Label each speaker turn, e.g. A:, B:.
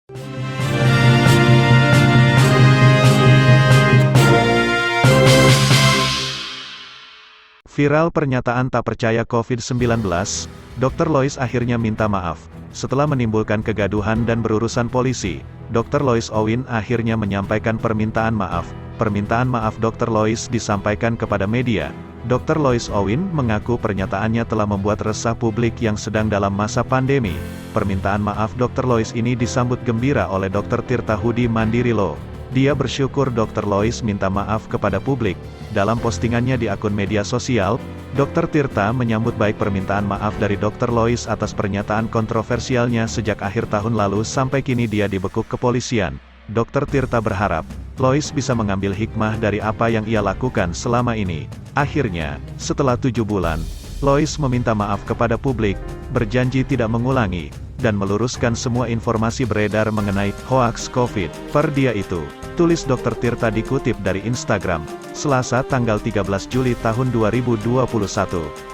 A: Viral pernyataan tak percaya COVID-19, Dr. Lois akhirnya minta maaf. Setelah menimbulkan kegaduhan dan berurusan polisi, Dr. Lois Owin akhirnya menyampaikan permintaan maaf. Permintaan maaf Dr. Lois disampaikan kepada media. Dr. Lois Owin mengaku pernyataannya telah membuat resah publik yang sedang dalam masa pandemi. Permintaan maaf Dr. Lois ini disambut gembira oleh Dr. Tirta Hudi Mandirilo. Dia bersyukur Dr. Lois minta maaf kepada publik. Dalam postingannya di akun media sosial, Dr. Tirta menyambut baik permintaan maaf dari Dr. Lois atas pernyataan kontroversialnya sejak akhir tahun lalu sampai kini dia dibekuk kepolisian. Dr. Tirta berharap, Lois bisa mengambil hikmah dari apa yang ia lakukan selama ini. Akhirnya, setelah 7 bulan, Lois meminta maaf kepada publik, berjanji tidak mengulangi, dan meluruskan semua informasi beredar mengenai hoaks COVID. Per dia itu, tulis Dr. Tirta dikutip dari Instagram, Selasa tanggal 13 Juli tahun 2021.